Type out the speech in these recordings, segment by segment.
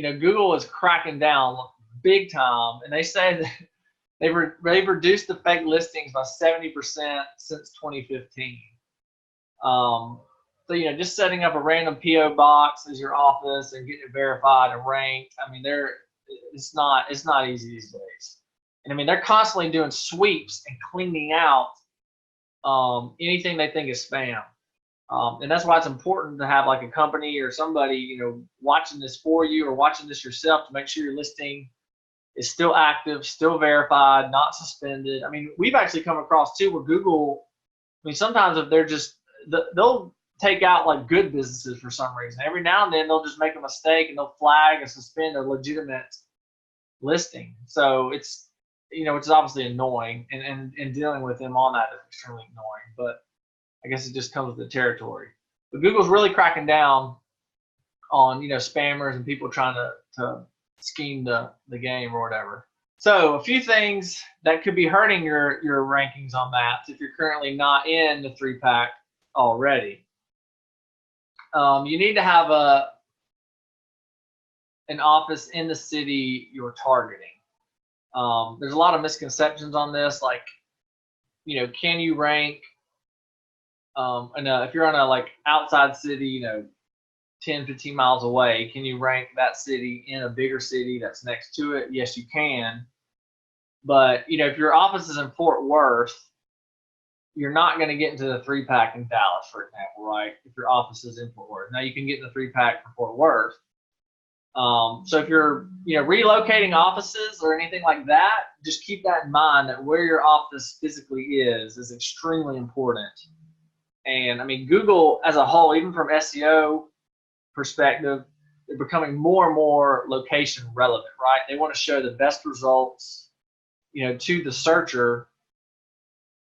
Google is cracking down big time, and they say that they've reduced the fake listings by 70% since 2015. So just setting up a random PO box as your office and getting it verified and ranked. I mean, it's not easy these days. And I mean, they're constantly doing sweeps and cleaning out anything they think is spam. And that's why it's important to have like a company or somebody, watching this for you or watching this yourself to make sure your listing is still active, still verified, not suspended. I mean, we've actually come across too where Google, I mean, sometimes if they'll take out like good businesses for some reason. Every now and then they'll just make a mistake and they'll flag and suspend a legitimate listing. So it's, which is obviously annoying, and dealing with them on that is extremely annoying. But I guess it just comes with the territory. But Google's really cracking down on spammers and people trying to scheme the game or whatever. So a few things that could be hurting your rankings on maps if you're currently not in the 3-pack already. You need to have an office in the city you're targeting. There's a lot of misconceptions on this, like, can you rank if you're on a like outside city, 10, 15 miles away, can you rank that city in a bigger city that's next to it? Yes, you can. But, if your office is in Fort Worth, you're not going to get into the 3-pack in Dallas, for example, right? If your office is in Fort Worth. Now you can get in the 3-pack for Fort Worth. So if you're, relocating offices or anything like that, just keep that in mind, that where your office physically is extremely important. And I mean, Google as a whole, even from SEO perspective, they're becoming more and more location relevant, right? They want to show the best results, to the searcher,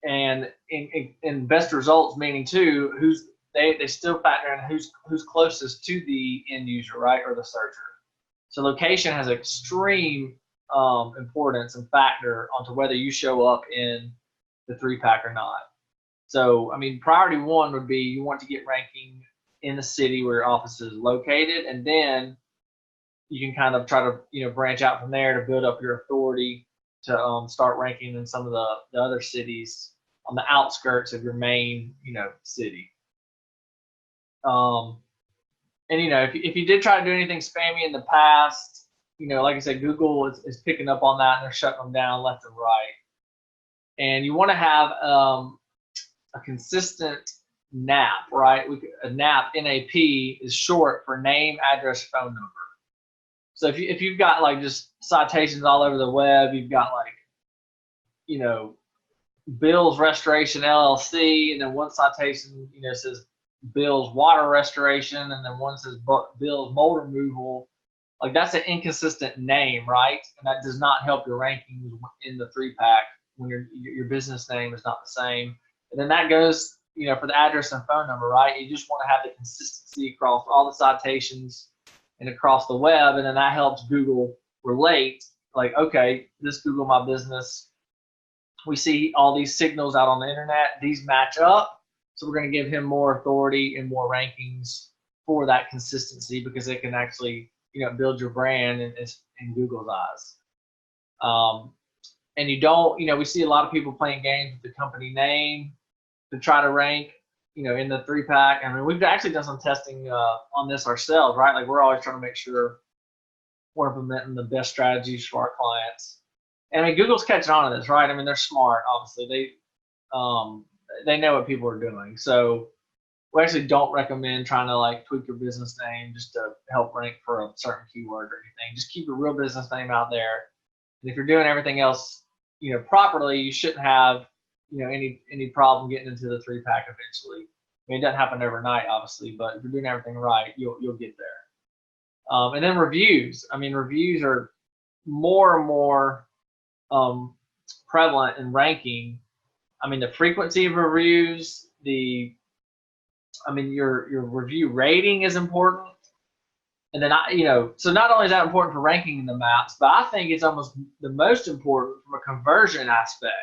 and in best results meaning too, they still factor in who's closest to the end user, right, or the searcher. So location has extreme importance and factor onto whether you show up in the 3-pack or not. So, I mean, priority one would be you want to get ranking in the city where your office is located, and then you can kind of try to branch out from there to build up your authority to start ranking in some of the other cities on the outskirts of your main city. And if you did try to do anything spammy in the past, like I said, Google is picking up on that and they're shutting them down left and right. And you want to have a consistent NAP, right? A NAP, NAP, is short for name, address, phone number. So if you've got like just citations all over the web, you've got like, Bill's Restoration LLC, and then one citation, says Bill's Water Restoration, and then one says Bill's Mold Removal. Like, that's an inconsistent name, right? And that does not help your rankings in the 3-pack when your business name is not the same. And then that goes, for the address and phone number, right? You just want to have the consistency across all the citations and across the web, and then that helps Google relate. Like, okay, this Google My Business, we see all these signals out on the internet, these match up, so we're going to give him more authority and more rankings for that consistency, because it can actually build your brand in Google's eyes. And you don't, we see a lot of people playing games with the company name to try to rank, in the 3-pack. I mean, we've actually done some testing on this ourselves, right? Like, we're always trying to make sure we're implementing the best strategies for our clients. And I mean, Google's catching on to this, right? I mean, they're smart, obviously. They know what people are doing. So we actually don't recommend trying to like tweak your business name just to help rank for a certain keyword or anything. Just keep your real business name out there. And if you're doing everything else, properly, you shouldn't have, any problem getting into the 3-pack eventually. I mean, it doesn't happen overnight, obviously, but if you're doing everything right, you'll get there. And then reviews. I mean, reviews are more and more prevalent in ranking. I mean, the frequency of reviews, your review rating is important. And then so not only is that important for ranking in the maps, but I think it's almost the most important from a conversion aspect.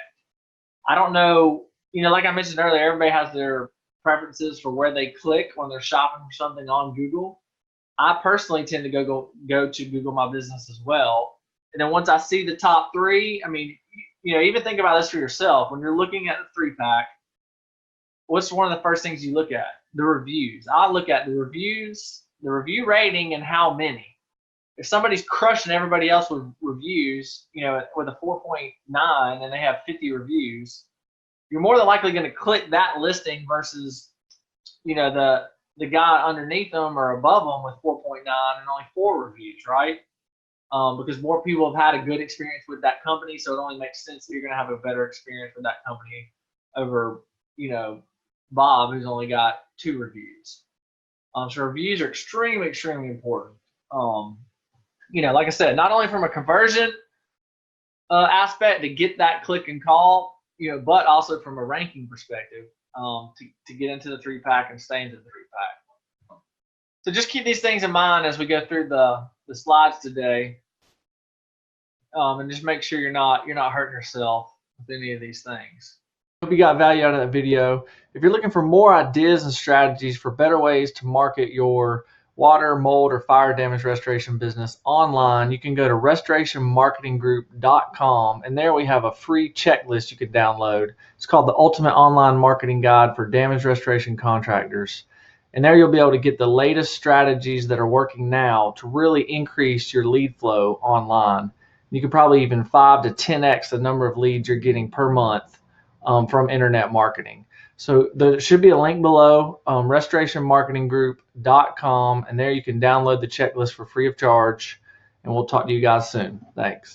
I don't know, like I mentioned earlier, everybody has their preferences for where they click when they're shopping for something on Google. I personally tend to go to Google My Business as well. And then once I see the top 3, I mean, even think about this for yourself. When you're looking at the 3-pack, what's one of the first things you look at? The reviews. I look at the reviews, the review rating, and how many. If somebody's crushing everybody else with reviews, with a 4.9 and they have 50 reviews, you're more than likely going to click that listing versus, the guy underneath them or above them with 4.9 and only 4 reviews, right? Because more people have had a good experience with that company, so it only makes sense that you're going to have a better experience with that company over, Bob, who's only got 2 reviews. So reviews are extremely, extremely important. Like I said, not only from a conversion aspect to get that click and call, but also from a ranking perspective to get into the 3-pack and stay into the 3-pack. So just keep these things in mind as we go through the slides today, and just make sure you're not hurting yourself with any of these things. Hope you got value out of that video. If you're looking for more ideas and strategies for better ways to market your water, mold, or fire damage restoration business online, you can go to restorationmarketinggroup.com, and there we have a free checklist you can download. It's called the Ultimate Online Marketing Guide for Damage Restoration Contractors. And there you'll be able to get the latest strategies that are working now to really increase your lead flow online. You could probably even 5 to 10x the number of leads you're getting per month from internet marketing. So there should be a link below, restorationmarketinggroup.com, and there you can download the checklist for free of charge, and we'll talk to you guys soon. Thanks.